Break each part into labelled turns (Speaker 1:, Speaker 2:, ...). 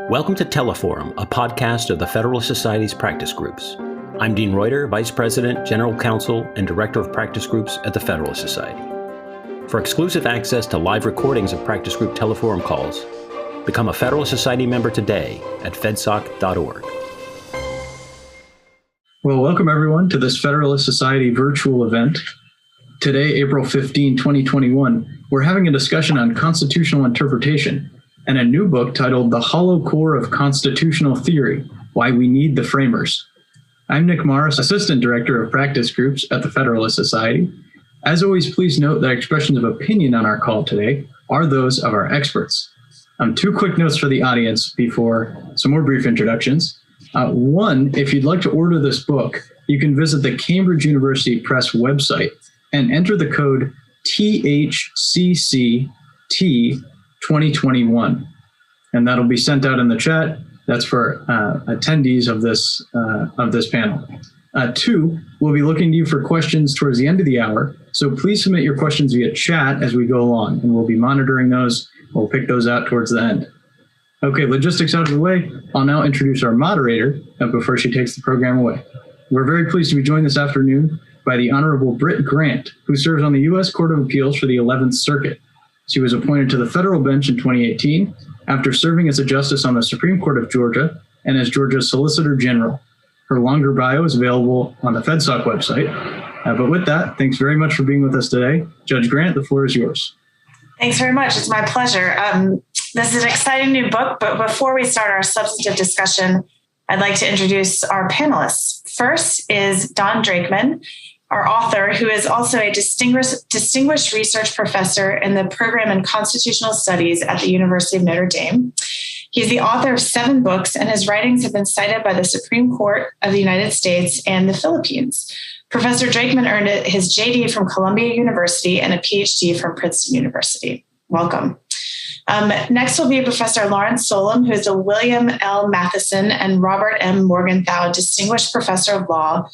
Speaker 1: Welcome to Teleforum, a podcast of the Federalist Society's practice groups. I'm Dean Reuter, Vice President, General Counsel, and Director of Practice Groups at the Federalist Society. For exclusive access to live recordings of practice group Teleforum calls, become a Federalist Society member today at fedsoc.org.
Speaker 2: Well, welcome everyone to this Federalist Society virtual event. Today, April 15, 2021, we're having a discussion on constitutional interpretation and a new book titled The Hollow Core of Constitutional Theory, Why We Need the Framers. I'm Nick Morris, Assistant Director of Practice Groups at the Federalist Society. As always, please note that expressions of opinion on our call today are those of our experts. Two quick notes for the audience before some more brief introductions. One, if you'd like to order this book, you can visit the Cambridge University Press website and enter the code THCCT 2021, and that'll be sent out in the chat. That's for attendees of this panel. Two, we'll be looking to you for questions towards the end of the hour, so please submit your questions via chat as we go along, and we'll be monitoring those. We'll pick those out towards the end. Okay, logistics out of the way. I'll now introduce our moderator before she takes the program away. We're very pleased to be joined this afternoon by the Honorable Britt Grant, who serves on the U.S. Court of Appeals for the 11th Circuit. She was appointed to the federal bench in 2018 after serving as a justice on the Supreme Court of Georgia and as Georgia's Solicitor General. Her longer bio is available on the FedSoc website. But with that, thanks very much for being with us today. Judge Grant, the floor is yours.
Speaker 3: Thanks very much. It's my pleasure. This is an exciting new book, but before we start our substantive discussion, I'd like to introduce our panelists. First is Don Drakeman, our author, who is also a distinguished research professor in the program in constitutional studies at the University of Notre Dame. He's the author of 7 books, and his writings have been cited by the Supreme Court of the United States and the Philippines. Professor Drakeman earned his JD from Columbia University and a PhD from Princeton University. Welcome. Next will be Professor Lawrence Solum, who is a William L. Matheson and Robert M. Morgenthau Distinguished Professor of Law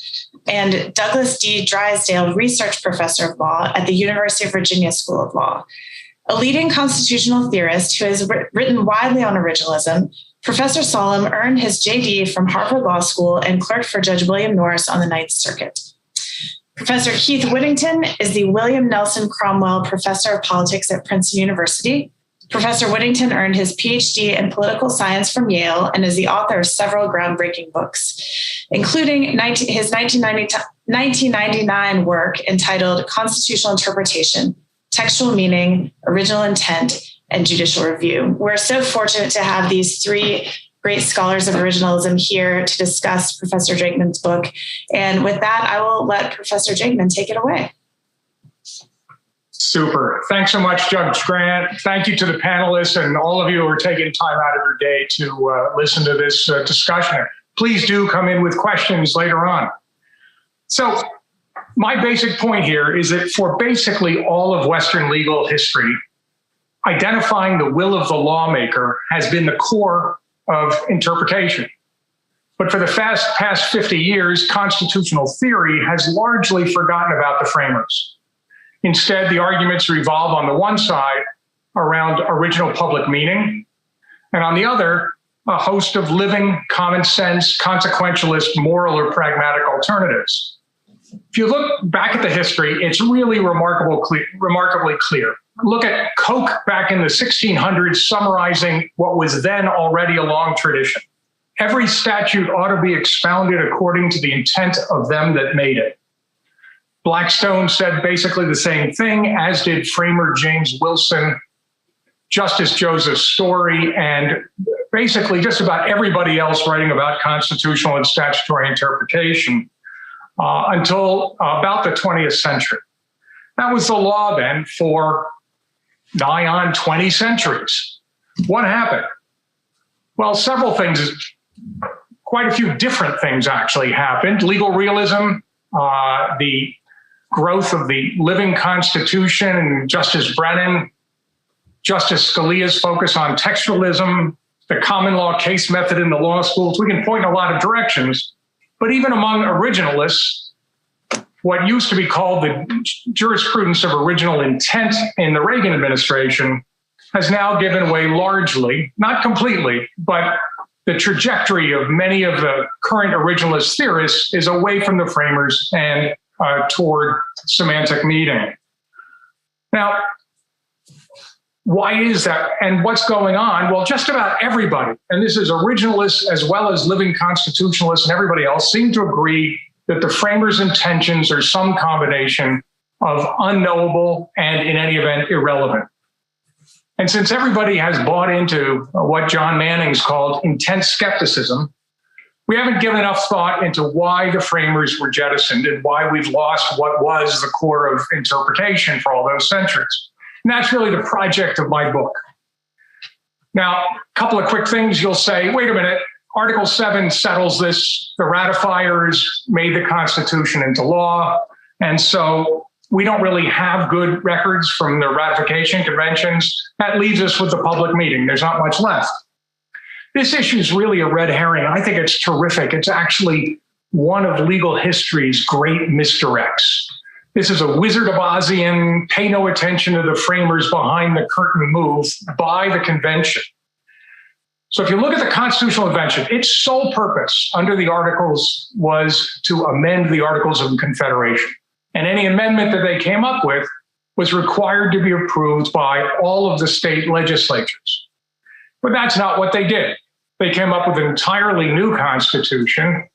Speaker 3: and Douglas D. Drysdale Research Professor of Law at the University of Virginia School of Law. A leading constitutional theorist who has written widely on originalism, Professor Solum earned his JD from Harvard Law School and clerked for Judge William Norris on the Ninth Circuit. Professor Keith Whittington is the William Nelson Cromwell Professor of Politics at Princeton University. Professor Whittington earned his PhD in political science from Yale and is the author of several groundbreaking books, including his 1999 work entitled Constitutional Interpretation, Textual Meaning, Original Intent, and Judicial Review. We're so fortunate to have these 3 great scholars of originalism here to discuss Professor Drakeman's book. And with that, I will let Professor Drakeman take it away.
Speaker 4: Super. Thanks so much, Judge Grant. Thank you to the panelists and all of you who are taking time out of your day to listen to this discussion. Please do come in with questions later on. So my basic point here is that for basically all of Western legal history, identifying the will of the lawmaker has been the core of interpretation. But for the past 50 years, constitutional theory has largely forgotten about the framers. Instead, the arguments revolve on the one side around original public meaning, and on the other, a host of living, common sense, consequentialist, moral, or pragmatic alternatives. If you look back at the history, it's really remarkably clear. Look at Coke back in the 1600s summarizing what was then already a long tradition. Every statute ought to be expounded according to the intent of them that made it. Blackstone said basically the same thing, as did Framer James Wilson, Justice Joseph Story, and basically just about everybody else writing about constitutional and statutory interpretation until about the 20th century. That was the law then for nigh on 20 centuries. What happened? Well, several things, quite a few different things actually happened. Legal realism, the growth of the living constitution, and Justice Brennan, Justice Scalia's focus on textualism, the common law case method in the law schools. We can point in a lot of directions, but even among originalists, what used to be called the jurisprudence of original intent in the Reagan administration has now given way largely, not completely, but the trajectory of many of the current originalist theorists is away from the framers and toward semantic meaning. Now, why is that? And what's going on? Well, just about everybody, and this is originalists as well as living constitutionalists and everybody else, seem to agree that the framers' intentions are some combination of unknowable and, in any event, irrelevant. And since everybody has bought into what John Manning's called intense skepticism, we haven't given enough thought into why the framers were jettisoned and why we've lost what was the core of interpretation for all those centuries. And that's really the project of my book. Now, a couple of quick things. You'll say, wait a minute, Article 7 settles this. The ratifiers made the Constitution into law. And so we don't really have good records from the ratification conventions. That leaves us with the public meeting. There's not much left. This issue is really a red herring. I think it's terrific. It's actually one of legal history's great misdirects. This is a Wizard of Ozian, pay no attention to the framers behind the curtain move by the convention. So if you look at the constitutional convention, its sole purpose under the Articles was to amend the Articles of Confederation. And any amendment that they came up with was required to be approved by all of the state legislatures. But that's not what they did. They came up with an entirely new constitution,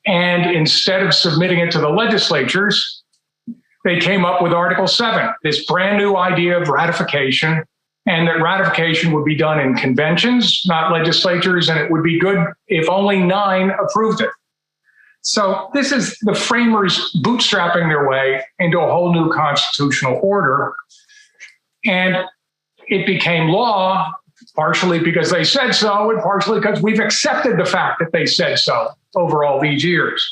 Speaker 4: and instead of submitting it to the legislatures, they came up with Article 7, this brand new idea of ratification, and that ratification would be done in conventions, not legislatures, and it would be good if only 9 approved it. So this is the framers bootstrapping their way into a whole new constitutional order. And it became law, partially because they said so, and partially because we've accepted the fact that they said so over all these years.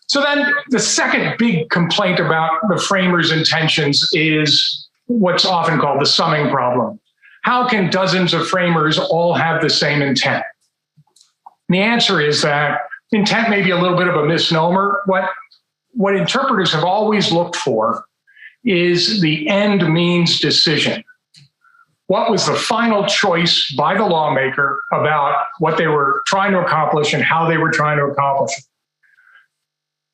Speaker 4: So then the second big complaint about the framers' intentions is what's often called the summing problem. How can dozens of framers all have the same intent? And the answer is that intent may be a little bit of a misnomer. What interpreters have always looked for is the end means decision. What was the final choice by the lawmaker about what they were trying to accomplish and how they were trying to accomplish it?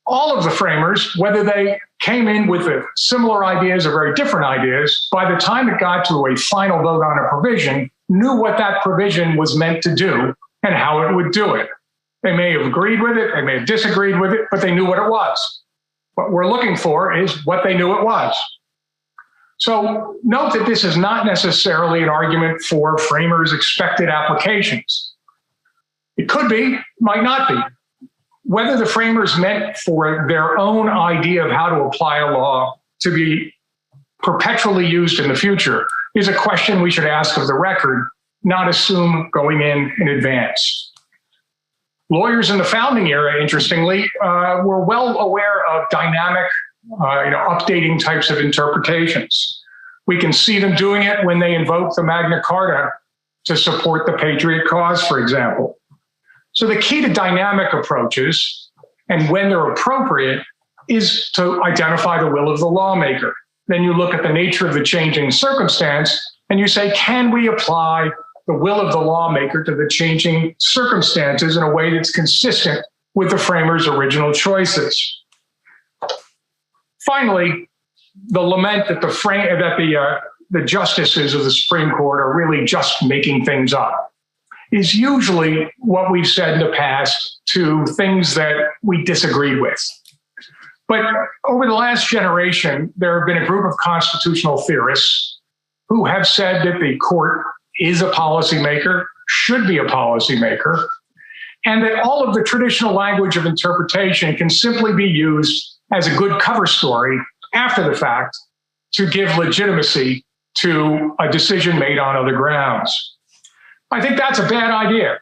Speaker 4: All of the framers, whether they came in with similar ideas or very different ideas, by the time it got to a final vote on a provision, knew what that provision was meant to do and how it would do it. They may have agreed with it, they may have disagreed with it, but they knew what it was. What we're looking for is what they knew it was. So note that this is not necessarily an argument for framers' expected applications. It could be, might not be. Whether the framers meant for their own idea of how to apply a law to be perpetually used in the future is a question we should ask of the record, not assume going in advance. Lawyers in the founding era, interestingly, were well aware of dynamic, updating types of interpretations. We can see them doing it when they invoke the Magna Carta to support the patriot cause, for example. So the key to dynamic approaches, and when they're appropriate, is to identify the will of the lawmaker. Then you look at the nature of the changing circumstance and you say, can we apply the will of the lawmaker to the changing circumstances in a way that's consistent with the framers' original choices? Finally, the lament that the justices of the Supreme Court are really just making things up is usually what we've said in the past to things that we disagreed with. But over the last generation, there have been a group of constitutional theorists who have said that the court is a policymaker, should be a policymaker, and that all of the traditional language of interpretation can simply be used as a good cover story after the fact to give legitimacy to a decision made on other grounds. I think that's a bad idea.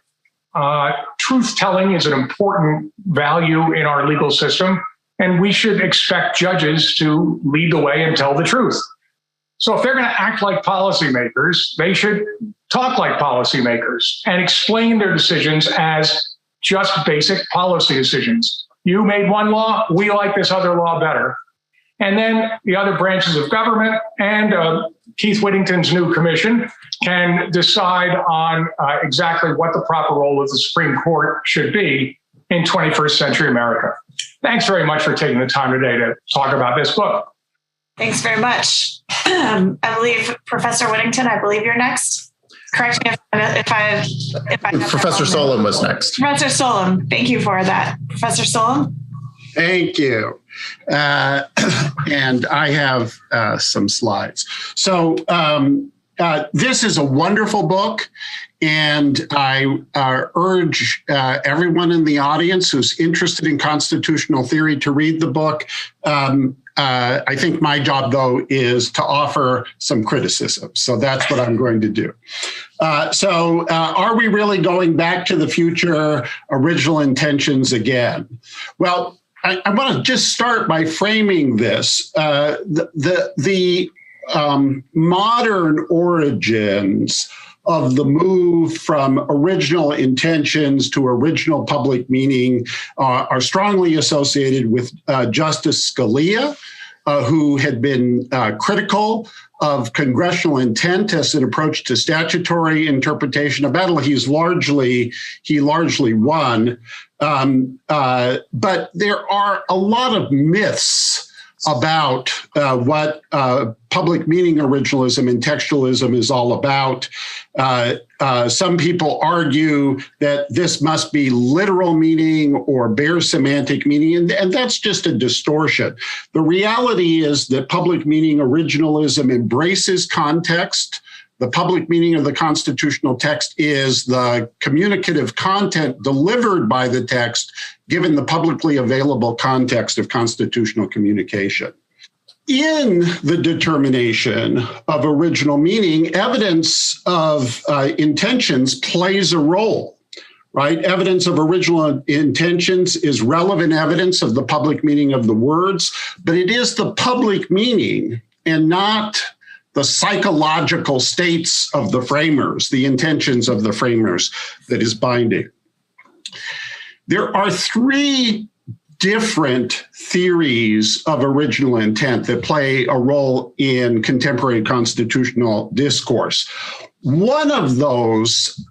Speaker 4: Truth-telling is an important value in our legal system, and we should expect judges to lead the way and tell the truth. So if they're going to act like policymakers, they should talk like policymakers and explain their decisions as just basic policy decisions. You made one law, we like this other law better. And then the other branches of government and Keith Whittington's new commission can decide on exactly what the proper role of the Supreme Court should be in 21st century America. Thanks very much for taking the time today to talk about this book.
Speaker 3: Thanks very much. I believe Professor Whittington, you're next. Correct me if I
Speaker 5: Professor Solum was next.
Speaker 3: Professor Solum, thank you for that. Professor Solum?
Speaker 6: Thank you. And I have some slides. So this is a wonderful book, and I urge everyone in the audience who's interested in constitutional theory to read the book. I think my job, though, is to offer some criticism. So that's what I'm going to do. Are we really going back to the future, original intentions again? Well, I want to just start by framing this. The modern origins of the move from original intentions to original public meaning are strongly associated with Justice Scalia, who had been critical of congressional intent as an approach to statutory interpretation, a battle he largely won. But there are a lot of myths about what public meaning originalism and textualism is all about. Some people argue that this must be literal meaning or bare semantic meaning, and that's just a distortion. The reality is that public meaning originalism embraces context. The public meaning of the constitutional text is the communicative content delivered by the text, given the publicly available context of constitutional communication. In the determination of original meaning, evidence of intentions plays a role, right? Evidence of original intentions is relevant evidence of the public meaning of the words, but it is the public meaning and not the psychological states of the framers, the intentions of the framers, that is binding. There are three different theories of original intent that play a role in contemporary constitutional discourse. One of those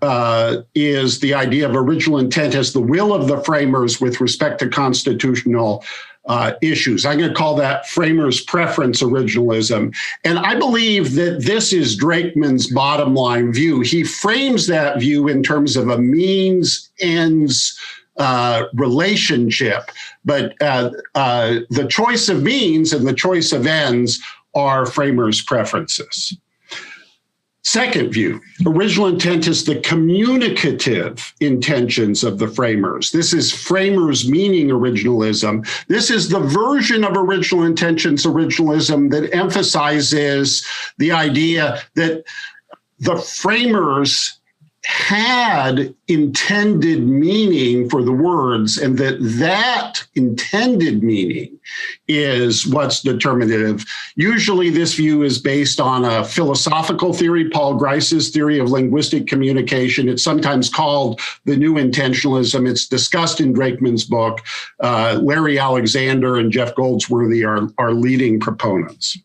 Speaker 6: is the idea of original intent as the will of the framers with respect to constitutional issues. I'm going to call that framers' preference originalism. And I believe that this is Drakeman's bottom line view. He frames that view in terms of a means-ends relationship. But the choice of means and the choice of ends are framers' preferences. Second view, original intent is the communicative intentions of the framers. This is framers' meaning originalism. This is the version of original intentions originalism that emphasizes the idea that the framers had intended meaning for the words, and that intended meaning is what's determinative. Usually this view is based on a philosophical theory, Paul Grice's theory of linguistic communication. It's sometimes called the new intentionalism. It's discussed in Drakeman's book. Larry Alexander and Jeff Goldsworthy are leading proponents.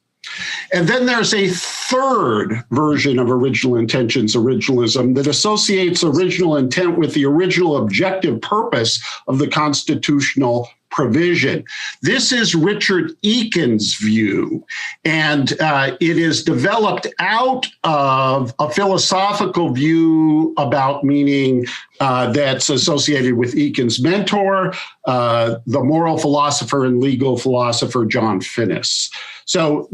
Speaker 6: And then there's a third version of original intentions originalism that associates original intent with the original objective purpose of the constitutional provision. This is Richard Eakin's view, and it is developed out of a philosophical view about meaning that's associated with Eakin's mentor, the moral philosopher and legal philosopher John Finnis. So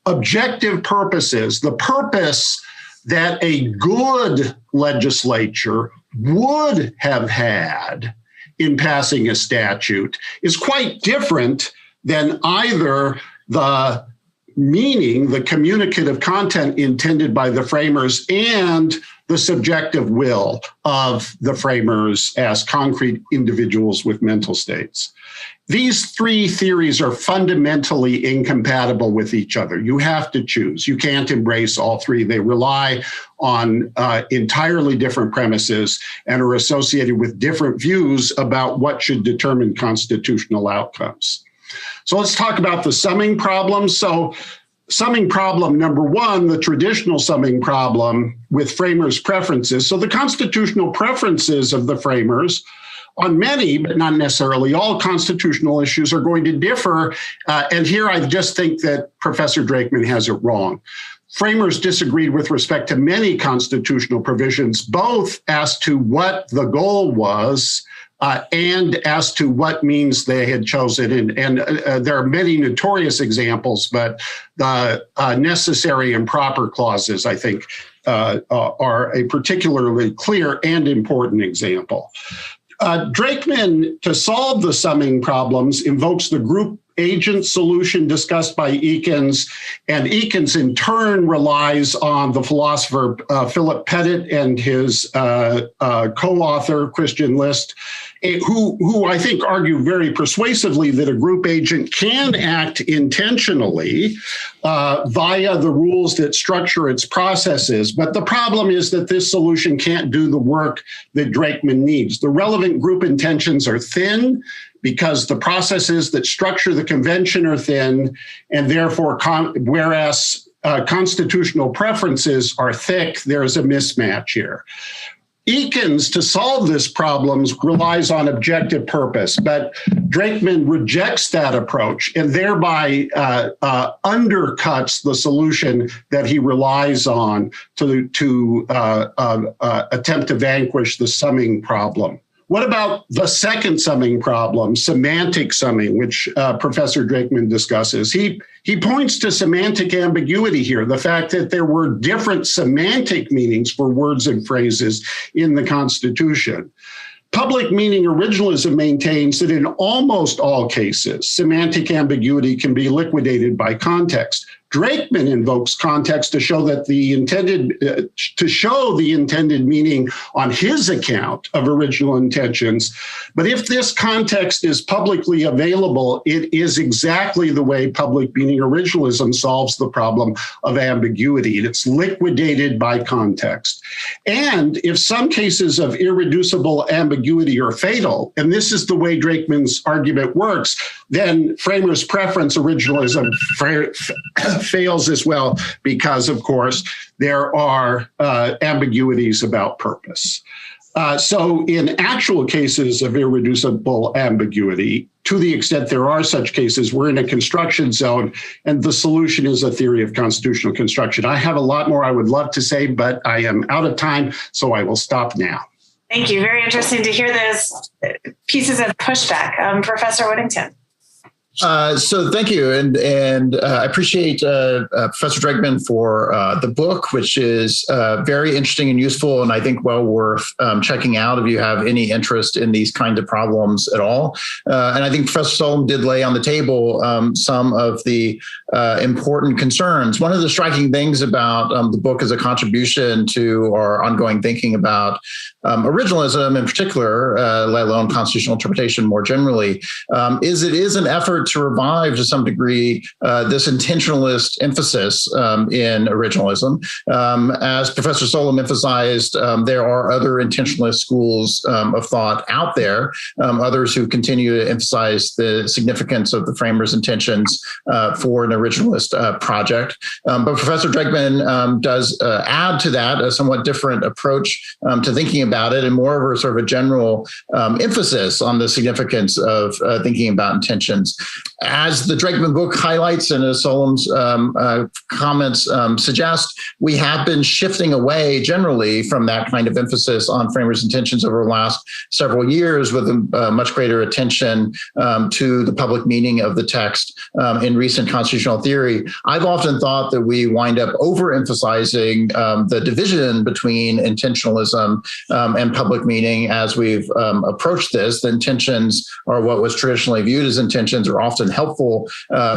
Speaker 6: objective purposes, the purpose that a good legislature would have had in passing a statute is quite different than either the meaning, the communicative content intended by the framers, and the subjective will of the framers as concrete individuals with mental states. These three theories are fundamentally incompatible with each other. You have to choose. You can't embrace all three. They rely on entirely different premises and are associated with different views about what should determine constitutional outcomes. So let's talk about the summing problem. So summing problem number one, the traditional summing problem with framers' preferences. So the constitutional preferences of the framers on many, but not necessarily all, constitutional issues are going to differ. And here I just think that Professor Drakeman has it wrong. Framers disagreed with respect to many constitutional provisions, both as to what the goal was and as to what means they had chosen. And there are many notorious examples, but the necessary and proper clauses, I think, are a particularly clear and important example. Drakeman, to solve the summing problems, invokes the group agent solution discussed by Eakins, and Eakins in turn relies on the philosopher Philip Pettit and his co-author Christian List, who I think argue very persuasively that a group agent can act intentionally via the rules that structure its processes. But the problem is that this solution can't do the work that Drakeman needs. The relevant group intentions are thin, because the processes that structure the convention are thin, and therefore, whereas constitutional preferences are thick, there is a mismatch here. Eakins, to solve this problem, relies on objective purpose, but Drakeman rejects that approach and thereby undercuts the solution that he relies on to attempt to vanquish the summing problem. What about the second summing problem, semantic summing, which Professor Drakeman discusses? He points to semantic ambiguity here, the fact that there were different semantic meanings for words and phrases in the Constitution. Public meaning originalism maintains that in almost all cases, semantic ambiguity can be liquidated by context. Drakeman invokes context to show that the intended meaning on his account of original intentions. But if this context is publicly available, it is exactly the way public meaning originalism solves the problem of ambiguity. It's liquidated by context. And if some cases of irreducible ambiguity are fatal, and this is the way Drakeman's argument works, then framers' preference originalism fails as well, because, of course, there are ambiguities about purpose. So in actual cases of irreducible ambiguity, to the extent there are such cases, we're in a construction zone, and the solution is a theory of constitutional construction. I have a lot more I would love to say, but I am out of time, so I will stop now.
Speaker 3: Thank you. Very interesting to hear those pieces of pushback. Professor Whittington.
Speaker 5: So thank you. And I appreciate Professor Drakeman for the book, which is very interesting and useful, and I think well worth checking out if you have any interest in these kinds of problems at all. And I think Professor Solum did lay on the table some of the important concerns. One of the striking things about the book as a contribution to our ongoing thinking about originalism in particular, let alone constitutional interpretation more generally, is it is an effort to revive to some degree this intentionalist emphasis in originalism. As Professor Solum emphasized, there are other intentionalist schools of thought out there, others who continue to emphasize the significance of the framers' intentions for an originalist project. But Professor Drakeman does add to that a somewhat different approach to thinking about it, and more of a sort of a general emphasis on the significance of thinking about intentions. As the Drakeman book highlights and as Solum's comments suggest, we have been shifting away generally from that kind of emphasis on framers' intentions over the last several years, with a much greater attention to the public meaning of the text in recent constitutional theory. I've often thought that we wind up overemphasizing the division between intentionalism and public meaning as we've approached this. The intentions are what was traditionally viewed as intentions, are often helpful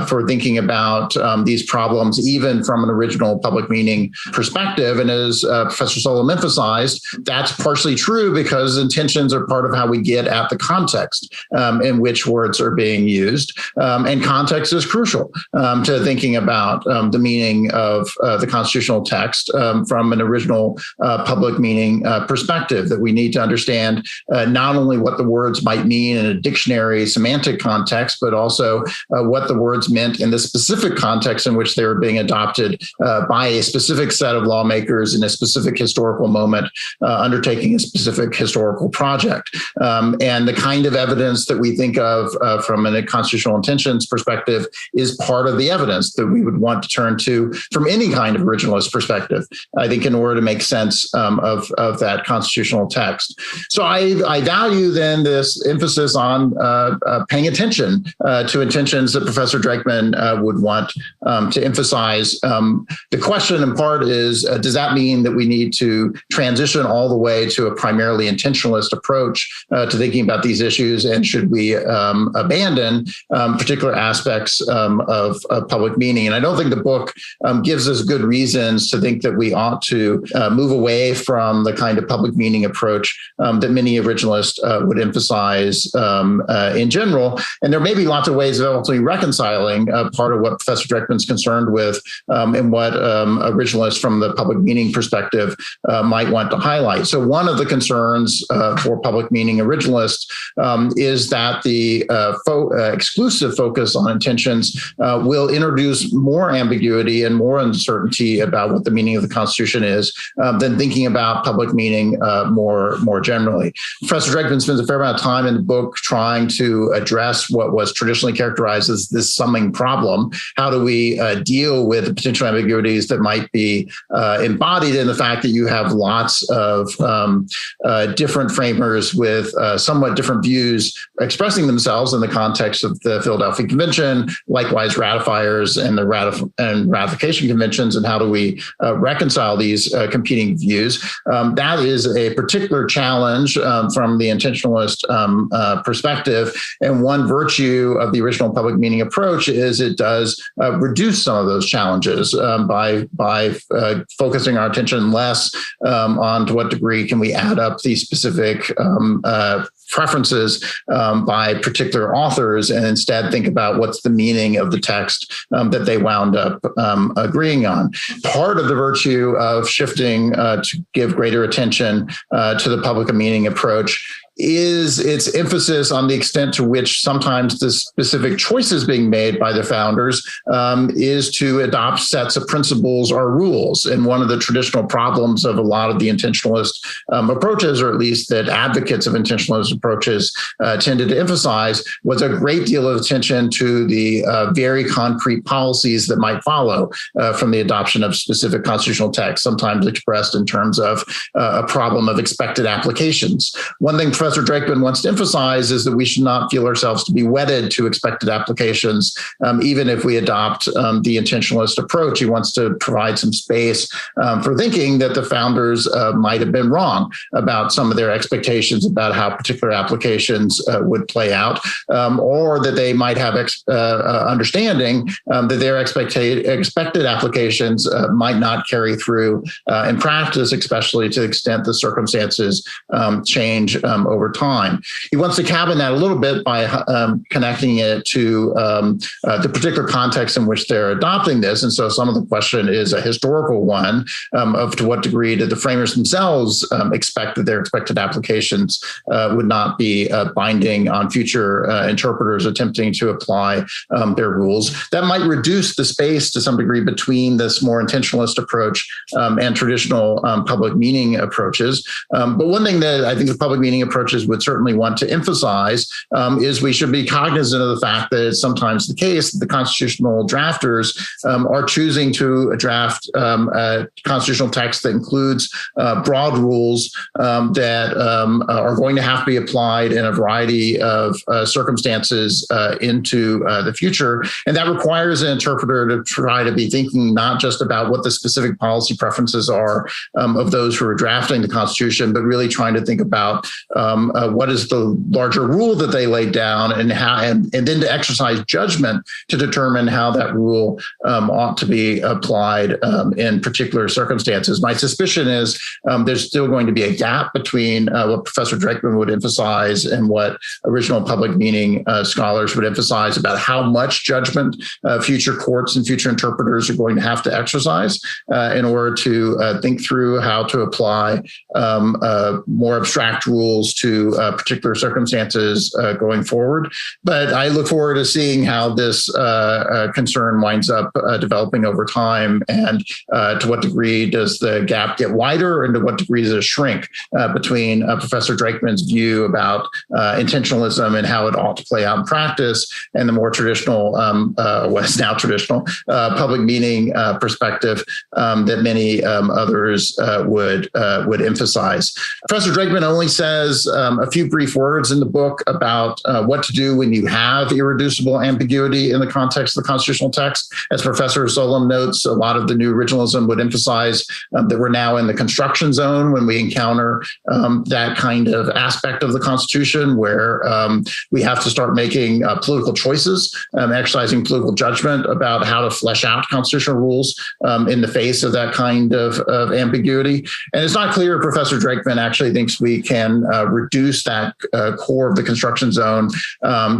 Speaker 5: for thinking about these problems, even from an original public meaning perspective. And as Professor Solum emphasized, that's partially true because intentions are part of how we get at the context in which words are being used. And context is crucial to thinking about the meaning of the constitutional text from an original public meaning perspective, that we need to understand not only what the words might mean in a dictionary semantic context, but also also what the words meant in the specific context in which they were being adopted by a specific set of lawmakers in a specific historical moment, undertaking a specific historical project. And the kind of evidence that we think of from a constitutional intentions perspective is part of the evidence that we would want to turn to from any kind of originalist perspective, I think, in order to make sense of that constitutional text. So I value then this emphasis on paying attention to intentions that Professor Drakeman would want to emphasize. The question in part is, does that mean that we need to transition all the way to a primarily intentionalist approach to thinking about these issues? And should we abandon particular aspects of public meaning? And I don't think the book gives us good reasons to think that we ought to move away from the kind of public meaning approach that many originalists would emphasize in general. And there may be lots of ways of ultimately reconciling part of what Professor Drakeman's concerned with and what originalists from the public meaning perspective might want to highlight. So one of the concerns for public meaning originalists is that the exclusive focus on intentions will introduce more ambiguity and more uncertainty about what the meaning of the Constitution is than thinking about public meaning more generally. Professor Drakeman spends a fair amount of time in the book trying to address what was traditionally characterized as this summing problem. How do we deal with the potential ambiguities that might be embodied in the fact that you have lots of different framers with somewhat different views expressing themselves in the context of the Philadelphia Convention, likewise ratifiers and the ratification conventions, and how do we reconcile these competing views? That is a particular challenge from the intentionalist perspective. And one virtue of the original public meaning approach is it does reduce some of those challenges by focusing our attention less on to what degree can we add up these specific preferences by particular authors, and instead think about what's the meaning of the text that they wound up agreeing on. Part of the virtue of shifting to give greater attention to the public meaning approach is its emphasis on the extent to which sometimes the specific choices being made by the founders is to adopt sets of principles or rules. And one of the traditional problems of a lot of the intentionalist approaches, or at least that advocates of intentionalist approaches tended to emphasize, was a great deal of attention to the very concrete policies that might follow from the adoption of specific constitutional texts, sometimes expressed in terms of a problem of expected applications. One thing Professor Drakeman wants to emphasize is that we should not feel ourselves to be wedded to expected applications, even if we adopt the intentionalist approach. He wants to provide some space for thinking that the founders might have been wrong about some of their expectations about how particular applications would play out, or that they might have understanding that their expected applications might not carry through in practice, especially to the extent the circumstances change over time. He wants to cabin that a little bit by connecting it to the particular context in which they're adopting this. And so some of the question is a historical one of to what degree did the framers themselves expect that their expected applications would not be binding on future interpreters attempting to apply their rules. That might reduce the space to some degree between this more intentionalist approach and traditional public meaning approaches. But one thing that I think the public meaning approaches would certainly want to emphasize is we should be cognizant of the fact that it's sometimes the case that the constitutional drafters are choosing to draft a constitutional text that includes broad rules that are going to have to be applied in a variety of circumstances into the future. And that requires an interpreter to try to be thinking not just about what the specific policy preferences are of those who are drafting the Constitution, but really trying to think about what is the larger rule that they laid down, and how, and then to exercise judgment to determine how that rule ought to be applied in particular circumstances. My suspicion is there's still going to be a gap between what Professor Drakeman would emphasize and what original public meaning scholars would emphasize about how much judgment future courts and future interpreters are going to have to exercise in order to think through how to apply more abstract rules to particular circumstances going forward. But I look forward to seeing how this concern winds up developing over time, and to what degree does the gap get wider, and to what degree does it shrink between Professor Drakeman's view about intentionalism and how it ought to play out in practice, and the more traditional, what is now traditional, public meaning perspective that many others would emphasize. Professor Drakeman only says a few brief words in the book about what to do when you have irreducible ambiguity in the context of the constitutional text. As Professor Solum notes, a lot of the new originalism would emphasize that we're now in the construction zone when we encounter that kind of aspect of the Constitution, where we have to start making political choices, exercising political judgment about how to flesh out constitutional rules in the face of that kind of ambiguity. And it's not clear if Professor Drakeman actually thinks we can reduce that core of the construction zone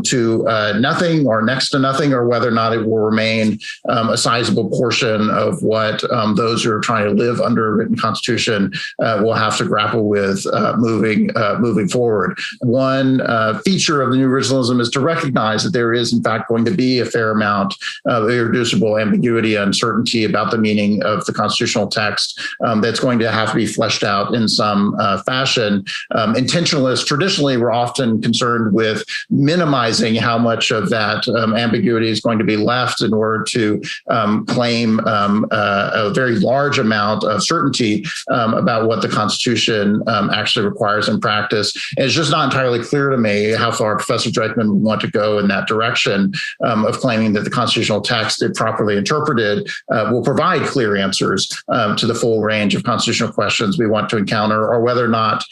Speaker 5: to nothing or next to nothing, or whether or not it will remain a sizable portion of what those who are trying to live under a written constitution will have to grapple with moving forward. One feature of the new originalism is to recognize that there is, in fact, going to be a fair amount of irreducible ambiguity and uncertainty about the meaning of the constitutional text that's going to have to be fleshed out in some fashion. Intentionalists traditionally were often concerned with minimizing how much of that ambiguity is going to be left in order to claim a very large amount of certainty about what the Constitution actually requires in practice. And it's just not entirely clear to me how far Professor Drakeman would want to go in that direction of claiming that the constitutional text, if properly interpreted, will provide clear answers to the full range of constitutional questions we want to encounter, or whether or not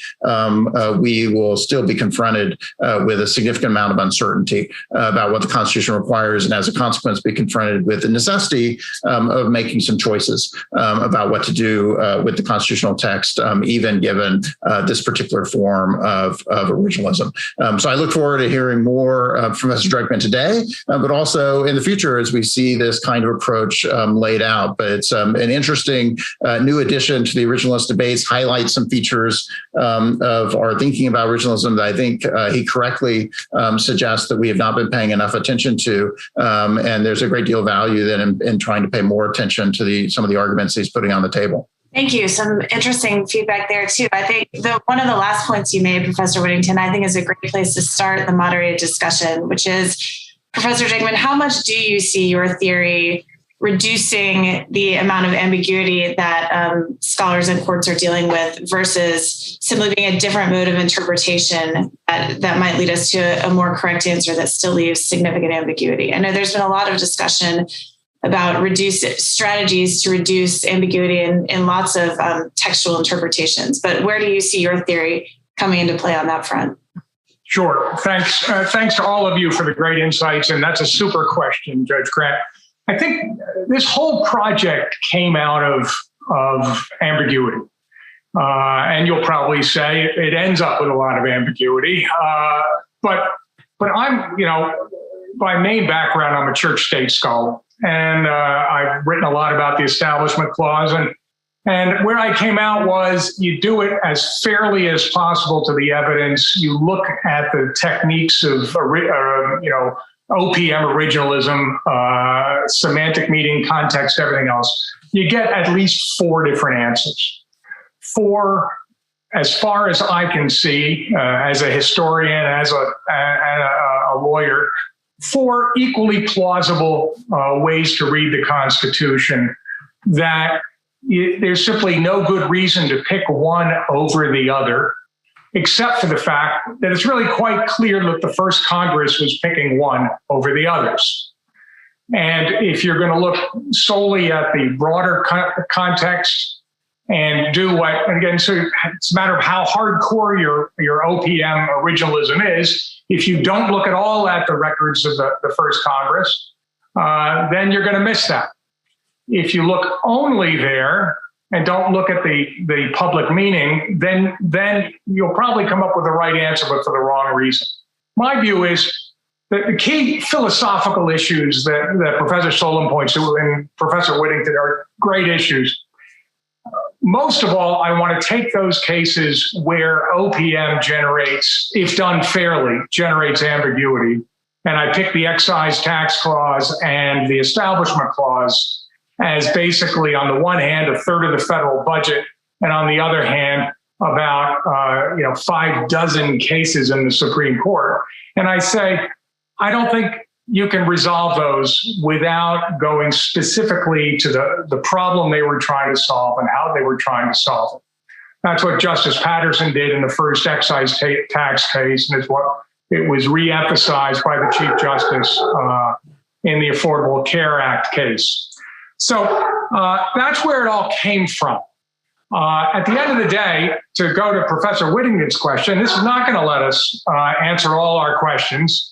Speaker 5: we will still be confronted with a significant amount of uncertainty about what the Constitution requires, and as a consequence, be confronted with the necessity of making some choices about what to do with the constitutional text, even given this particular form of originalism. So I look forward to hearing more from Professor Drakeman today, but also in the future as we see this kind of approach laid out. But it's an interesting new addition to the originalist debates, highlights some features of our thinking about originalism that I think he correctly suggests that we have not been paying enough attention to. And there's a great deal of value then in trying to pay more attention to some of the arguments he's putting on the table.
Speaker 3: Thank you. Some interesting feedback there, too. I think one of the last points you made, Professor Whittington, I think is a great place to start the moderated discussion, which is, Professor Drakeman, how much do you see your theory reducing the amount of ambiguity that scholars and courts are dealing with versus simply being a different mode of interpretation that might lead us to a more correct answer that still leaves significant ambiguity? I know there's been a lot of discussion about strategies to reduce ambiguity in lots of textual interpretations. But where do you see your theory coming into play on that front?
Speaker 4: Sure. Thanks. Thanks to all of you for the great insights. And that's a super question, Judge Grant. I think this whole project came out of ambiguity. And you'll probably say it ends up with a lot of ambiguity. But I'm, by main background, I'm a church state scholar. And I've written a lot about the Establishment Clause. And where I came out was you do it as fairly as possible to the evidence. You look at the techniques of, OPM originalism, semantic meaning, context, everything else. You get at least 4 different answers. 4, as far as I can see, as a historian, as a lawyer, 4 equally plausible ways to read the Constitution that there's simply no good reason to pick one over the other, except for the fact that it's really quite clear that the first Congress was picking one over the others. And if you're going to look solely at the broader context and do what, and again, so it's a matter of how hardcore your OPM originalism is. If you don't look at all at the records of the first Congress, then you're going to miss that. If you look only there and don't look at the public meaning, then you'll probably come up with the right answer, but for the wrong reason. My view is that the key philosophical issues that Professor Solum points to and Professor Whittington are great issues. most of all, I want to take those cases where OPM generates, if done fairly, generates ambiguity. And I pick the excise tax clause and the establishment clause as basically, on the one hand, a third of the federal budget, and on the other hand, about 6 cases in the Supreme Court. And I say, I don't think you can resolve those without going specifically to the problem they were trying to solve and how they were trying to solve it. That's what Justice Patterson did in the first excise tax case, and it's what it was re-emphasized by the Chief Justice in the Affordable Care Act case. So that's where it all came from. At the end of the day, to go to Professor Whittington's question, this is not going to let us answer all our questions.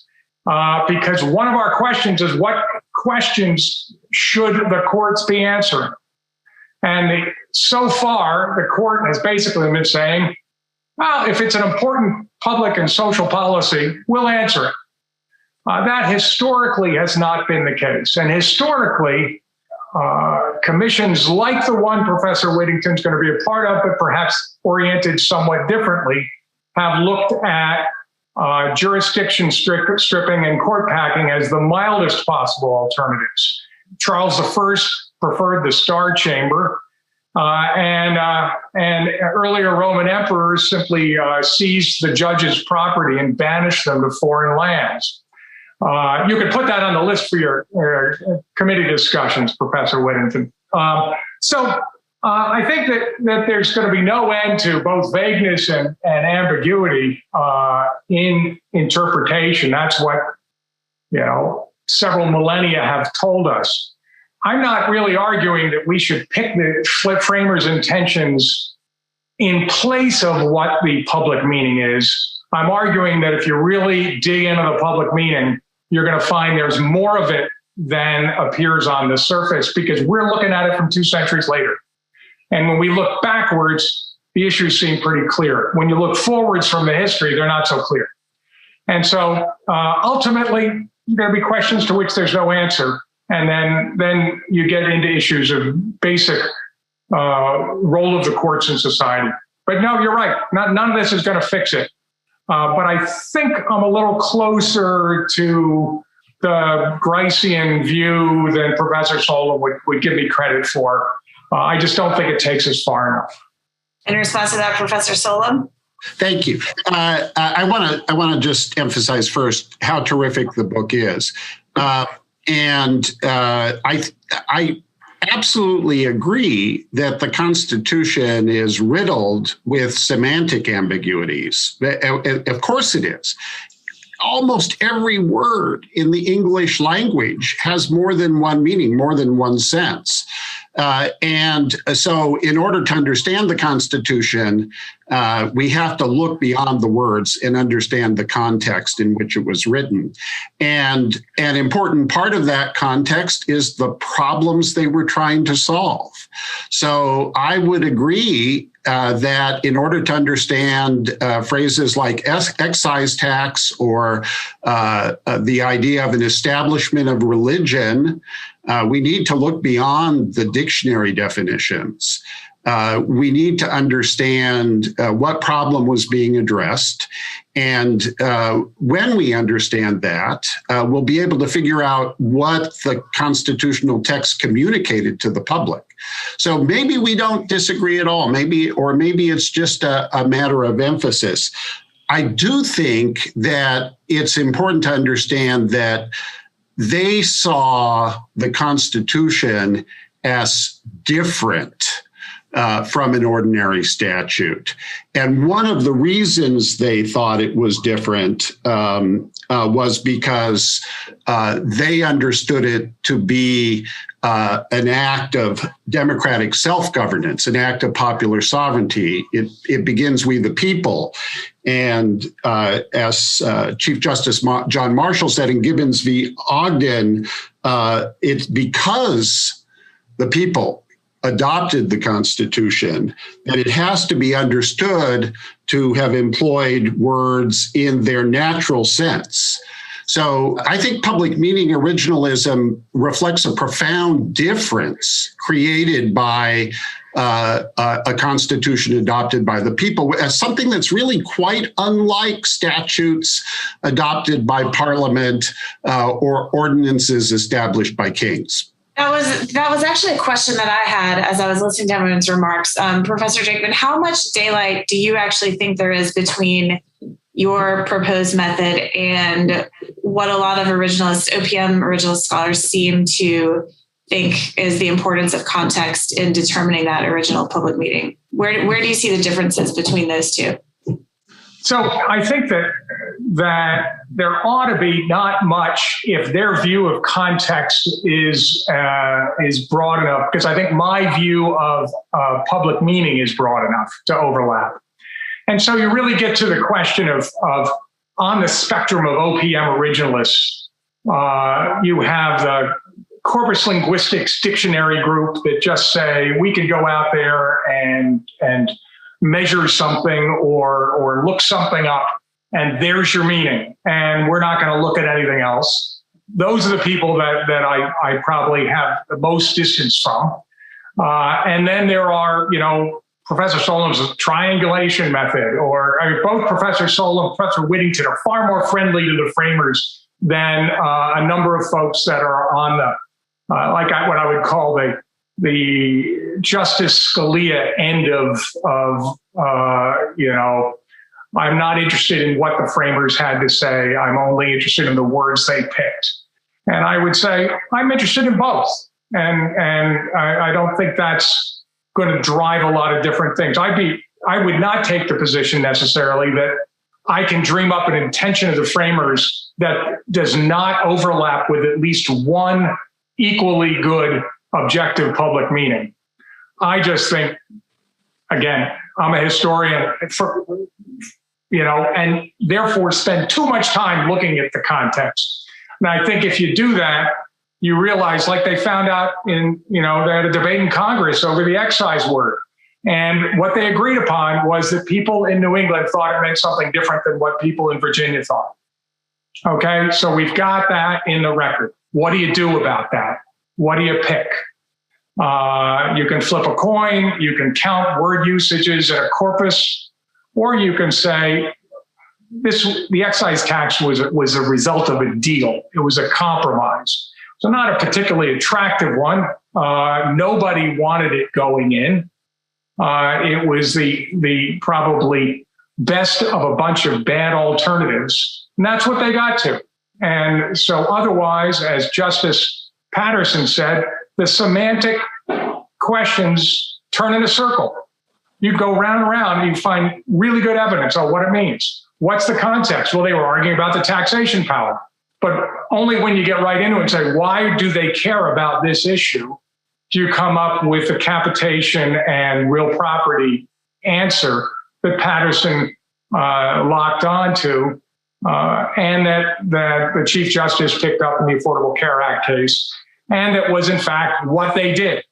Speaker 4: Because one of our questions is, what questions should the courts be answering? And so far, the court has basically been saying, well, if it's an important public and social policy, we'll answer it. That historically has not been the case. And historically, commissions like the one Professor Whittington's going to be a part of, but perhaps oriented somewhat differently, have looked at jurisdiction stripping and court packing as the mildest possible alternatives. Charles I preferred the Star Chamber, and earlier Roman emperors simply seized the judge's property and banished them to foreign lands. You could put that on the list for your committee discussions, Professor Whittington. I think that there's going to be no end to both vagueness and ambiguity in interpretation. That's what, several millennia have told us. I'm not really arguing that we should pick the framers' intentions in place of what the public meaning is. I'm arguing that if you really dig into the public meaning, you're going to find there's more of it than appears on the surface, because we're looking at it from 2 centuries later. And when we look backwards, the issues seem pretty clear. When you look forwards from the history, they're not so clear. And so ultimately, there will be questions to which there's no answer. And then you get into issues of basic role of the courts in society. But no, you're right. None of this is going to fix it. But I think I'm a little closer to the Gricean view than Professor Solum would give me credit for. I just don't think it takes us far enough.
Speaker 3: In response to that, Professor Solum?
Speaker 6: Thank you. I want to just emphasize first how terrific the book is. And I absolutely agree that the Constitution is riddled with semantic ambiguities. Of course it is. Almost every word in the English language has more than one meaning, more than one sense. And so in order to understand the Constitution, we have to look beyond the words and understand the context in which it was written. And an important part of that context is the problems they were trying to solve. So I would agree that in order to understand phrases like excise tax or the idea of an establishment of religion, we need to look beyond the dictionary definitions. We need to understand what problem was being addressed. And when we understand that, we'll be able to figure out what the constitutional text communicated to the public. So maybe we don't disagree at all, maybe it's just a matter of emphasis. I do think that it's important to understand that they saw the Constitution as different from an ordinary statute. And one of the reasons they thought it was different was because they understood it to be an act of democratic self-governance, an act of popular sovereignty. It begins "we the people." And as Chief Justice John Marshall said in Gibbons v. Ogden, it's because the people adopted the Constitution that it has to be understood to have employed words in their natural sense. So I think public meaning originalism reflects a profound difference created by a constitution adopted by the people as something that's really quite unlike statutes adopted by Parliament or ordinances established by kings.
Speaker 3: That was actually a question that I had as I was listening to everyone's remarks. Professor Drakeman, how much daylight do you actually think there is between your proposed method and what a lot of OPM originalist scholars seem to think is the importance of context in determining that original public meeting? Where do you see the differences between those two?
Speaker 4: So I think that there ought to be not much if their view of context is broad enough, because I think my view of public meaning is broad enough to overlap. And so you really get to the question of on the spectrum of OPM originalists, you have the corpus linguistics dictionary group that just say we can go out there and measure something or look something up, and there's your meaning, and we're not going to look at anything else. Those are the people that I probably have the most distance from. And then there are, Professor Solum's triangulation method, both Professor Solum and Professor Whittington are far more friendly to the framers than a number of folks that are on the, what I would call the Justice Scalia end of I'm not interested in what the framers had to say. I'm only interested in the words they picked. And I would say I'm interested in both. And I don't think that's going to drive a lot of different things. I would not take the position necessarily that I can dream up an intention of the framers that does not overlap with at least one equally good objective public meaning. I just think, again, I'm a historian, and therefore spend too much time looking at the context. And I think if you do that, you realize, like they found out in, they had a debate in Congress over the excise word. And what they agreed upon was that people in New England thought it meant something different than what people in Virginia thought. Okay, so we've got that in the record. What do you do about that? What do you pick? You can flip a coin, you can count word usages in a corpus, or you can say the excise tax was a result of a deal. It was a compromise. So not a particularly attractive one. Nobody wanted it going in. It was the probably best of a bunch of bad alternatives. And that's what they got to. And so otherwise, as Justice Patterson said, the semantic questions turn in a circle. You go round and round and you find really good evidence on what it means. What's the context? Well, they were arguing about the taxation power. But only when you get right into it and say, why do they care about this issue, do you come up with the capitation and real property answer that Patterson locked onto, and that the Chief Justice picked up in the Affordable Care Act case, and that was in fact what they did.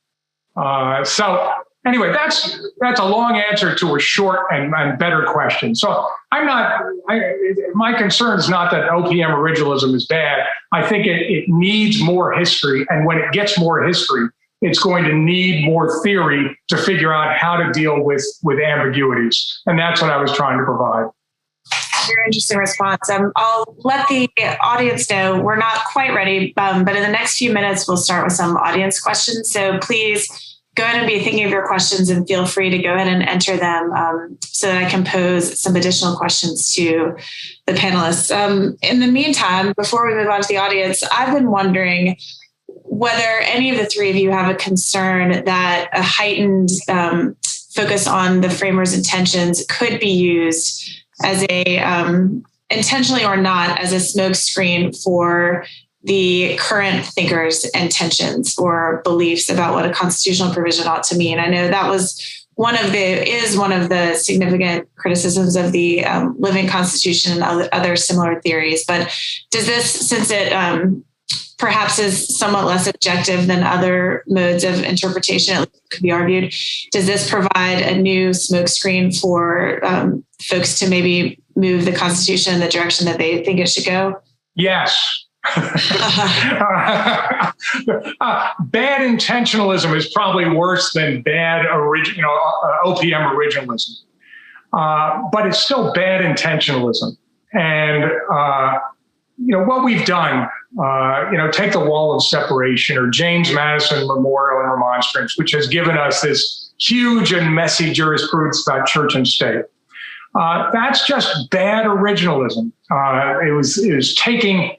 Speaker 4: So anyway, that's a long answer to a short and better question. So my concern is not that OPM originalism is bad. I think it needs more history. And when it gets more history, it's going to need more theory to figure out how to deal with ambiguities. And that's what I was trying to provide.
Speaker 3: Very interesting response. I'll let the audience know we're not quite ready, but in the next few minutes, we'll start with some audience questions. So please go ahead and be thinking of your questions and feel free to go ahead and enter them so that I can pose some additional questions to the panelists. In the meantime, before we move on to the audience, I've been wondering whether any of the three of you have a concern that a heightened focus on the framers' intentions could be used as a, intentionally or not, as a smokescreen for the current thinkers' intentions or beliefs about what a constitutional provision ought to mean. I know that was one of the significant criticisms of the living constitution and other similar theories. But does this, since it perhaps is somewhat less objective than other modes of interpretation, it could be argued, does this provide a new smokescreen for folks to maybe move the Constitution in the direction that they think it should go?
Speaker 4: Yes. Bad intentionalism is probably worse than bad OPM originalism, but it's still bad intentionalism. And what we've done, take the Wall of Separation or James Madison Memorial and Remonstrance, which has given us this huge and messy jurisprudence about church and state. That's just bad originalism. It was taking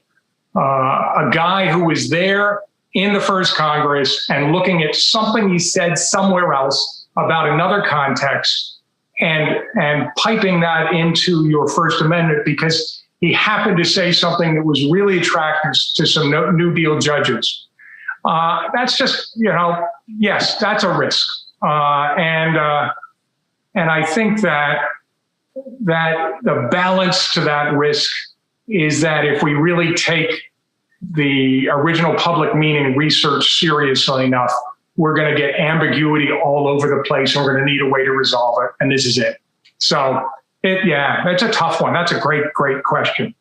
Speaker 4: a guy who was there in the first Congress and looking at something he said somewhere else about another context and piping that into your First Amendment because he happened to say something that was really attractive to some New Deal judges. That's just, yes, that's a risk. And I think that the balance to that risk is that if we really take the original public meaning research seriously enough, we're going to get ambiguity all over the place and we're going to need a way to resolve it. And this is it. So it's a tough one. That's a great question.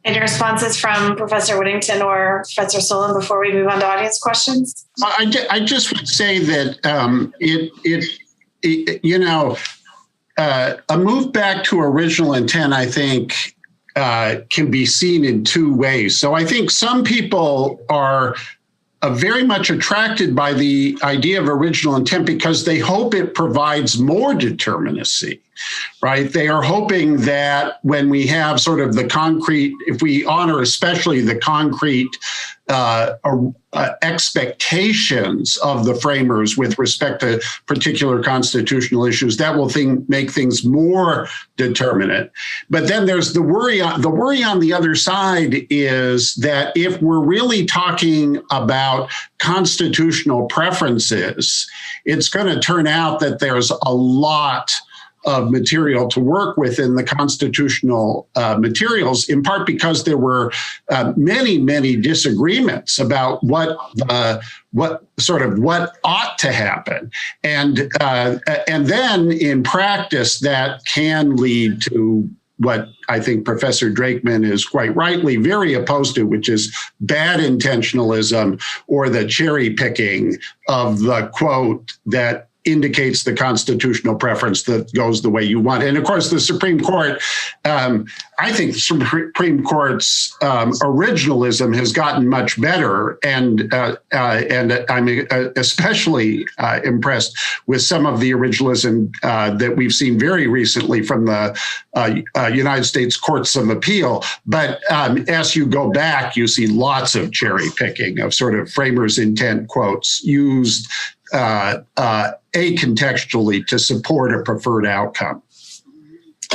Speaker 3: Any responses from Professor Whittington or Professor Solum before we move on to audience questions?
Speaker 6: I just would say that a move back to original intent, I think, can be seen in two ways. So I think some people are very much attracted by the idea of original intent because they hope it provides more determinacy, right? They are hoping that when we have sort of the concrete, if we honor especially the concrete expectations of the framers with respect to particular constitutional issues, that will make things more determinate. But then there's the worry on the other side is that if we're really talking about constitutional preferences, it's going to turn out that there's a lot of material to work with in the constitutional materials, in part because there were many disagreements about what ought to happen, and then in practice that can lead to what I think Professor Drakeman is quite rightly very opposed to, which is bad intentionalism or the cherry picking of the quote that indicates the constitutional preference that goes the way you want. And of course, the Supreme Court, I think the Supreme Court's originalism has gotten much better. And I'm especially impressed with some of the originalism that we've seen very recently from the United States Courts of Appeal. But as you go back, you see lots of cherry picking of sort of framers' intent quotes used acontextually to support a preferred outcome.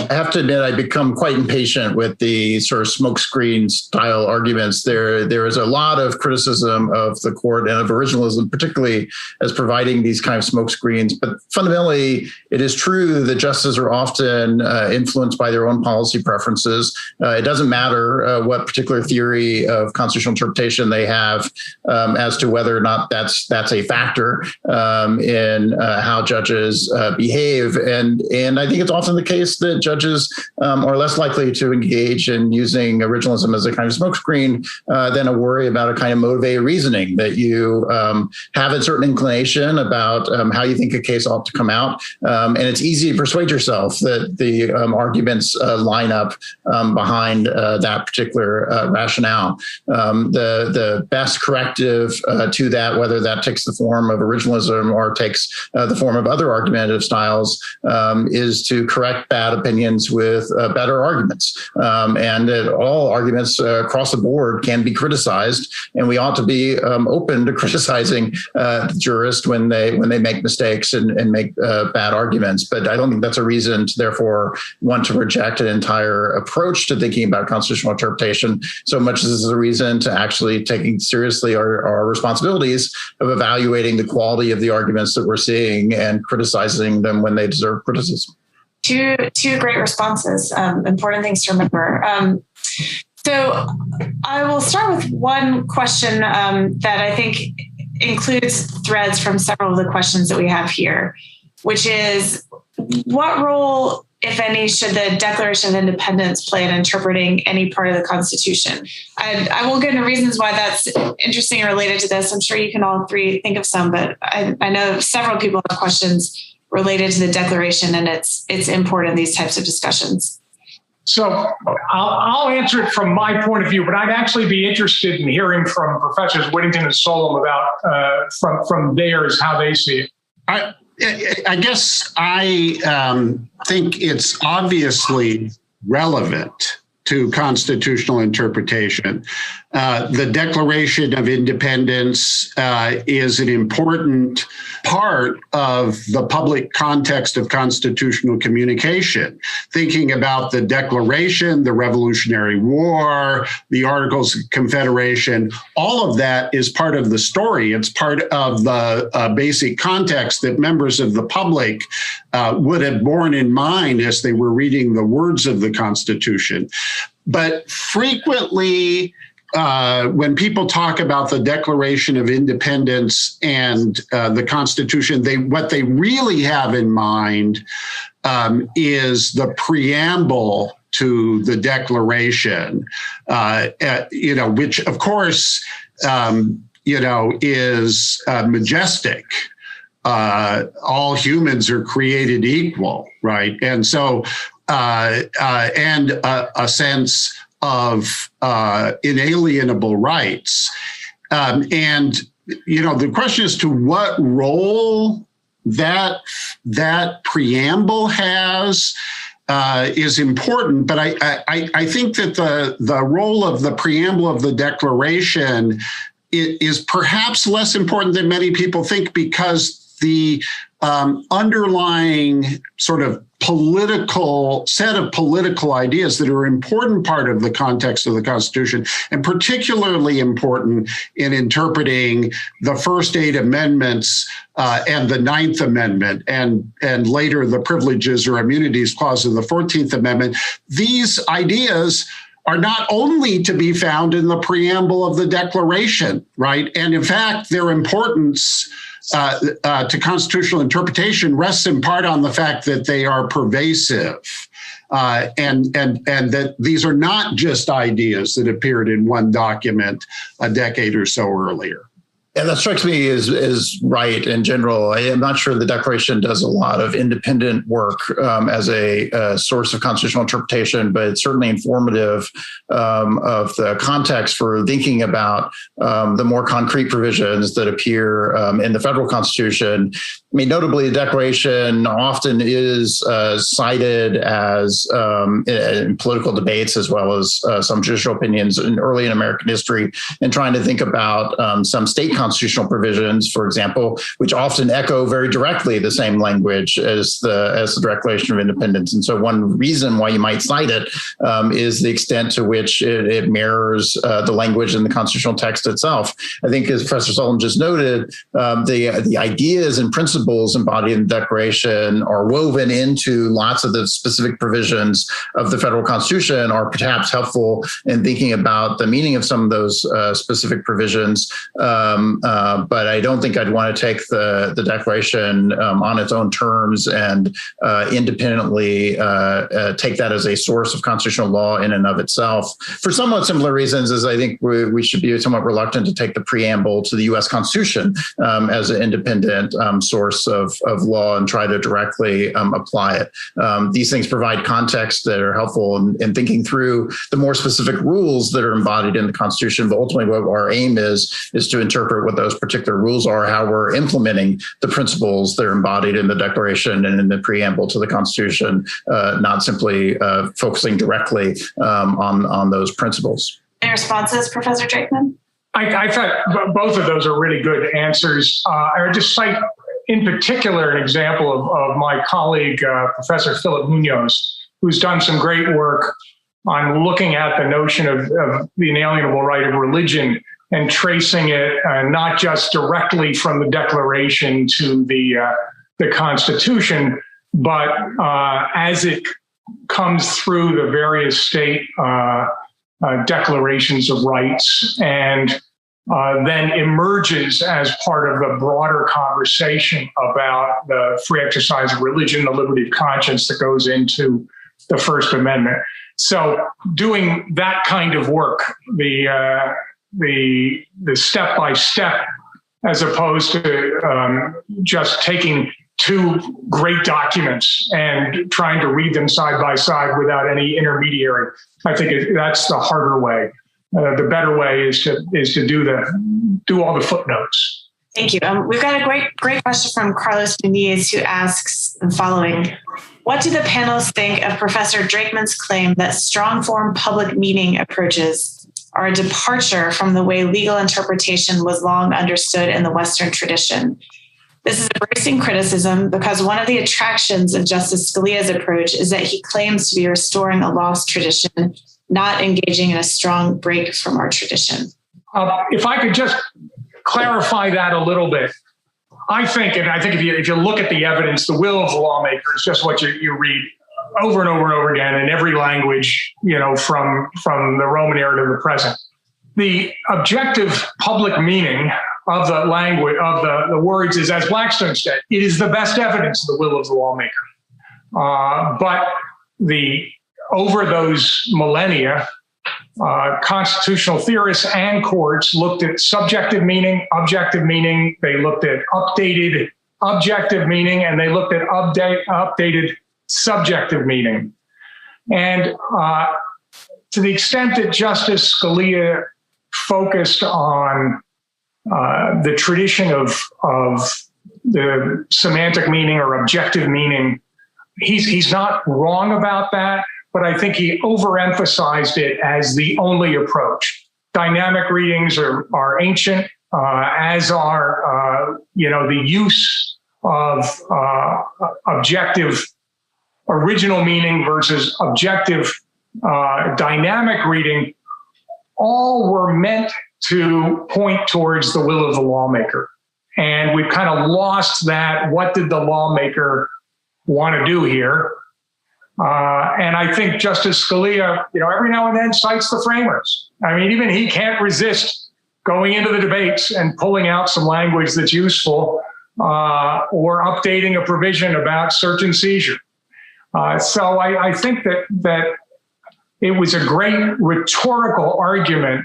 Speaker 5: I have to admit, I become quite impatient with the sort of smokescreen style arguments. There is a lot of criticism of the court and of originalism, particularly as providing these kind of smokescreens. But fundamentally, it is true that justices are often influenced by their own policy preferences. It doesn't matter what particular theory of constitutional interpretation they have as to whether or not that's a factor in how judges behave. And I think it's often the case that judges are less likely to engage in using originalism as a kind of smokescreen than a worry about a kind of motivated reasoning that you have a certain inclination about how you think a case ought to come out. And it's easy to persuade yourself that the arguments line up behind that particular rationale. The best corrective to that, whether that takes the form of originalism or takes the form of other argumentative styles, is to correct bad opinions with better arguments, and that all arguments across the board can be criticized, and we ought to be open to criticizing jurists when they make mistakes and make bad arguments. But I don't think that's a reason to therefore want to reject an entire approach to thinking about constitutional interpretation, so much as a reason to actually taking seriously our responsibilities of evaluating the quality of the arguments that we're seeing and criticizing them when they deserve criticism.
Speaker 3: Two great responses, important things to remember. So I will start with one question that I think includes threads from several of the questions that we have here, which is what role if any, should the Declaration of Independence play in interpreting any part of the Constitution? I won't get into reasons why that's interesting and related to this. I'm sure you can all three think of some, but I know several people have questions related to the Declaration and its import in these types of discussions.
Speaker 4: So I'll answer it from my point of view, but I'd actually be interested in hearing from Professors Whittington and Solum about from theirs, how they see it.
Speaker 6: I guess I think it's obviously relevant to constitutional interpretation. The Declaration of Independence is an important part of the public context of constitutional communication. Thinking about the Declaration, the Revolutionary War, the Articles of Confederation, all of that is part of the story. It's part of the basic context that members of the public would have borne in mind as they were reading the words of the Constitution. But frequently, when people talk about the Declaration of Independence and the Constitution, what they really have in mind is the preamble to the Declaration, which of course, is majestic. All humans are created equal, right? And so, and a sense of inalienable rights. And, the question as to what role that preamble has is important. But I think that the role of the preamble of the Declaration is perhaps less important than many people think, because the underlying sort of set of political ideas that are an important part of the context of the Constitution, and particularly important in interpreting the first 8 amendments and the 9th Amendment, and later the Privileges or Immunities Clause of the 14th Amendment. These ideas are not only to be found in the preamble of the Declaration, right? And in fact, their importance to constitutional interpretation rests in part on the fact that they are pervasive, and that these are not just ideas that appeared in one document a decade or so earlier.
Speaker 5: Yeah, that strikes me as right in general. I am not sure the Declaration does a lot of independent work as a source of constitutional interpretation, but it's certainly informative of the context for thinking about the more concrete provisions that appear in the federal Constitution. I mean, notably, the Declaration often is cited as in political debates, as well as some judicial opinions early in American history, and trying to think about some state constitutional provisions, for example, which often echo very directly the same language as the Declaration of Independence. And so one reason why you might cite it is the extent to which it mirrors the language in the constitutional text itself. I think, as Professor Solum just noted, the ideas and principles embodied in the Declaration are woven into lots of the specific provisions of the federal Constitution, are perhaps helpful in thinking about the meaning of some of those specific provisions. But I don't think I'd want to take the Declaration on its own terms and independently take that as a source of constitutional law in and of itself. For somewhat similar reasons, as I think we should be somewhat reluctant to take the preamble to the U.S. Constitution as an independent source of law and try to directly apply it. These things provide context that are helpful in thinking through the more specific rules that are embodied in the Constitution. But ultimately, what our aim is to interpret what those particular rules are, how we're implementing the principles that are embodied in the Declaration and in the preamble to the Constitution, not simply focusing directly on those principles.
Speaker 3: Any responses, Professor Drakeman?
Speaker 4: I thought both of those are really good answers. I would just cite in particular an example of my colleague, Professor Philip Munoz, who's done some great work on looking at the notion of the inalienable right of religion and tracing it not just directly from the Declaration to the Constitution, but as it comes through the various state declarations of rights, and then emerges as part of the broader conversation about the free exercise of religion, the liberty of conscience that goes into the First Amendment. So doing that kind of work, the step-by-step, as opposed to just taking two great documents and trying to read them side by side without any intermediary. I think that's the harder way. The better way is to do all the footnotes.
Speaker 3: Thank you. We've got a great question from Carlos Muniz, who asks the following: what do the panelists think of Professor Drakeman's claim that strong form public meaning approaches are a departure from the way legal interpretation was long understood in the Western tradition? This is a bracing criticism because one of the attractions of Justice Scalia's approach is that he claims to be restoring a lost tradition, not engaging in a strong break from our tradition.
Speaker 4: If I could just clarify that a little bit, I think if you look at the evidence, the will of the lawmaker is just what you read over and over and over again in every language, from the Roman era to the present. The objective public meaning of the language of the words is, as Blackstone said, it is the best evidence of the will of the lawmaker. But over those millennia, constitutional theorists and courts looked at subjective meaning, objective meaning. They looked at updated objective meaning, and they looked at updated subjective meaning. And to the extent that Justice Scalia focused on the tradition of the semantic meaning or objective meaning, he's not wrong about that, but I think he overemphasized it as the only approach. Dynamic readings are ancient, as are the use of objective original meaning versus objective dynamic reading. All were meant to point towards the will of the lawmaker. And we've kind of lost that. What did the lawmaker want to do here? And I think Justice Scalia, every now and then cites the framers. I mean, even he can't resist going into the debates and pulling out some language that's useful, or updating a provision about search and seizure. So I think that it was a great rhetorical argument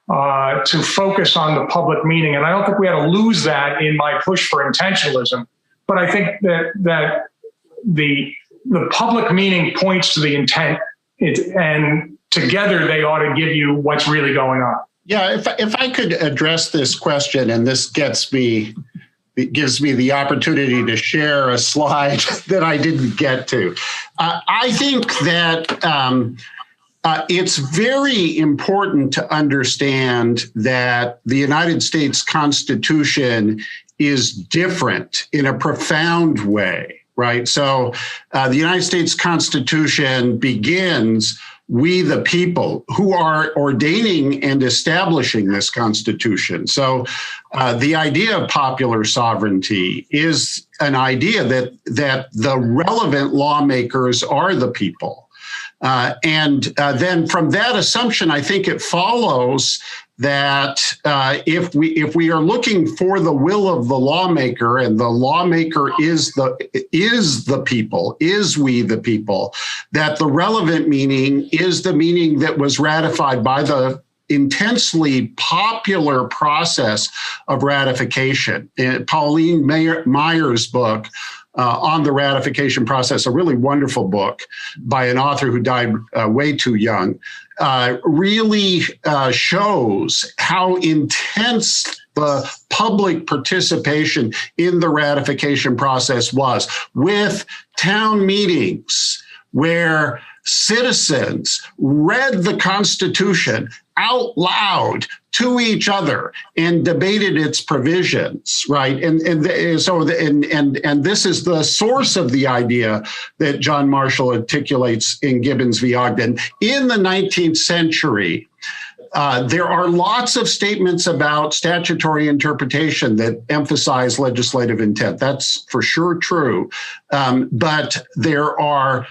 Speaker 4: to focus on the public meaning. And I don't think we had to lose that in my push for intentionalism. But I think that the public meaning points to the intent, and together they ought to give you what's really going on.
Speaker 6: Yeah, if I could address this question, and this gives me the opportunity to share a slide that I didn't get to. I think that it's very important to understand that the United States Constitution is different in a profound way, right? So the United States Constitution begins, we the people, who are ordaining and establishing this Constitution. So the idea of popular sovereignty is an idea that the relevant lawmakers are the people. And then from that assumption, I think it follows that if we are looking for the will of the lawmaker, and the lawmaker is the people, is we the people, that the relevant meaning is the meaning that was ratified by the intensely popular process of ratification. Pauline Meyer's book, on the ratification process, a really wonderful book by an author who died way too young, really shows how intense the public participation in the ratification process was, with town meetings where citizens read the Constitution out loud to each other and debated its provisions, right? And this is the source of the idea that John Marshall articulates in Gibbons v. Ogden. In the 19th century, there are lots of statements about statutory interpretation that emphasize legislative intent. That's for sure true. But there are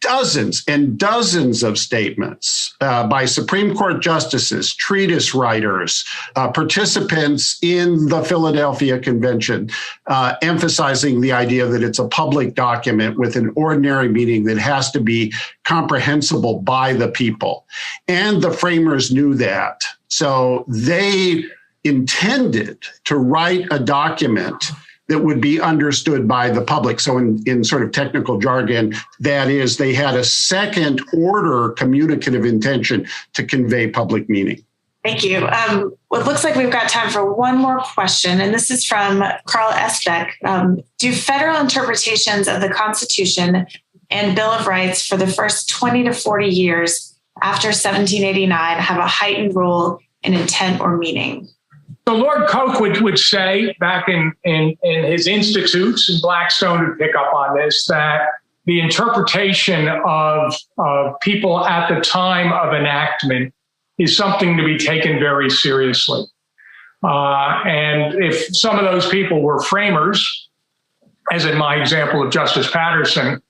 Speaker 6: dozens and dozens of statements by Supreme Court justices, treatise writers, participants in the Philadelphia Convention, emphasizing the idea that it's a public document with an ordinary meaning that has to be comprehensible by the people. And the framers knew that. So they intended to write a document that would be understood by the public. So in sort of technical jargon, that is, they had a second order communicative intention to convey public meaning.
Speaker 3: Thank you. Well, it looks like we've got time for one more question, and this is from Carl Esbeck. Do federal interpretations of the Constitution and Bill of Rights for the first 20 to 40 years after 1789 have a heightened role in intent or meaning?
Speaker 4: So Lord Coke would say back in his institutes, and Blackstone would pick up on this, that the interpretation of people at the time of enactment is something to be taken very seriously. And if some of those people were framers, as in my example of Justice Patterson,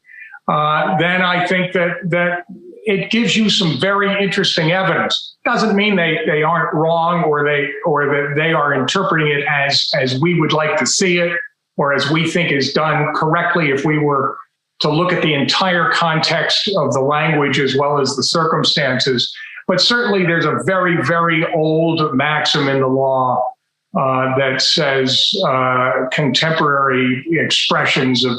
Speaker 4: then I think that it gives you some very interesting evidence. Doesn't mean they aren't wrong or that they are interpreting it as we would like to see it or as we think is done correctly if we were to look at the entire context of the language as well as the circumstances. But certainly there's a very, very old maxim in the law that says contemporary expressions of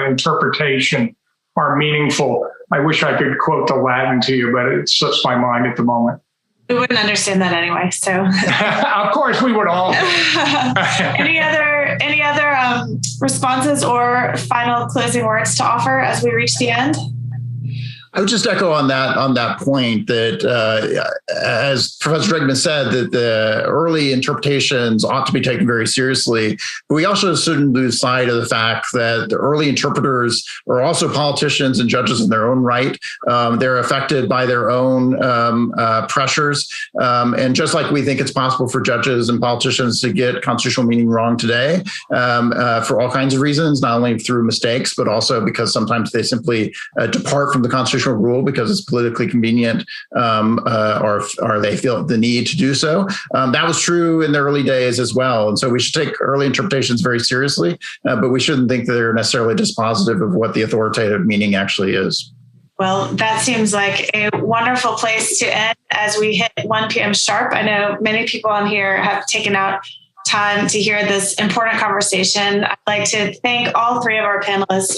Speaker 4: interpretation are meaningful. I wish I could quote the Latin to you, but it slips my mind at the moment.
Speaker 3: We wouldn't understand that anyway. So,
Speaker 4: of course, we would all.
Speaker 3: Any other responses or final closing words to offer as we reach the end?
Speaker 5: I would just echo on that point that, as Professor Drakeman said, that the early interpretations ought to be taken very seriously. But we also shouldn't lose sight of the fact that the early interpreters are also politicians and judges in their own right. They're affected by their own pressures. And just like we think it's possible for judges and politicians to get constitutional meaning wrong today for all kinds of reasons, not only through mistakes, but also because sometimes they simply depart from the constitutional rule because it's politically convenient or they feel the need to do so. That was true in the early days as well. And so we should take early interpretations very seriously, but we shouldn't think that they're necessarily dispositive of what the authoritative meaning actually is.
Speaker 3: Well, that seems like a wonderful place to end as we hit 1 p.m. sharp. I know many people on here have taken out time to hear this important conversation. I'd like to thank all three of our panelists.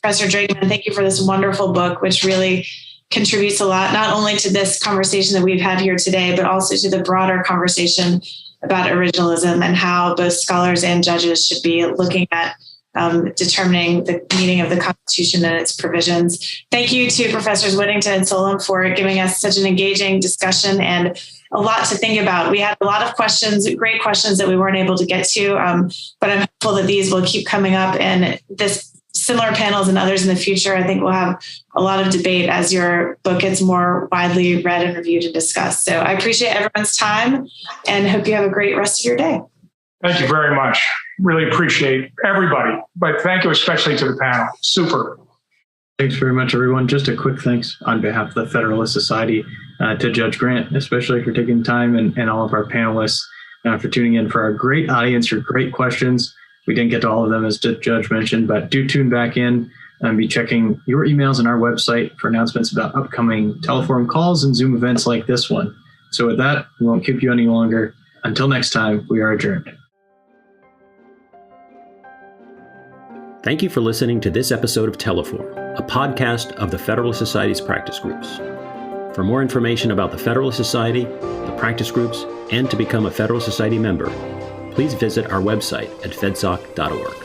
Speaker 3: Professor Drakeman, thank you for this wonderful book, which really contributes a lot, not only to this conversation that we've had here today, but also to the broader conversation about originalism and how both scholars and judges should be looking at determining the meaning of the Constitution and its provisions. Thank you to Professors Whittington and Solum for giving us such an engaging discussion and a lot to think about. We had a lot of questions, great questions that we weren't able to get to, but I'm hopeful that these will keep coming up, and this similar panels and others in the future, I think we'll have a lot of debate as your book gets more widely read and reviewed and discussed. So I appreciate everyone's time and hope you have a great rest of your day.
Speaker 4: Thank you very much. Really appreciate everybody, but thank you especially to the panel. Super.
Speaker 2: Thanks very much, everyone. Just a quick thanks on behalf of the Federalist Society to Judge Grant, especially for taking time, and all of our panelists for tuning in for our great audience, your great questions. We didn't get to all of them, as the judge mentioned, but do tune back in and be checking your emails on our website for announcements about upcoming Teleforum calls and Zoom events like this one. So with that, we won't keep you any longer. Until next time, we are adjourned.
Speaker 1: Thank you for listening to this episode of Teleforum, a podcast of the Federalist Society's practice groups. For more information about the Federalist Society, the practice groups, and to become a Federalist Society member, please visit our website at fedsoc.org.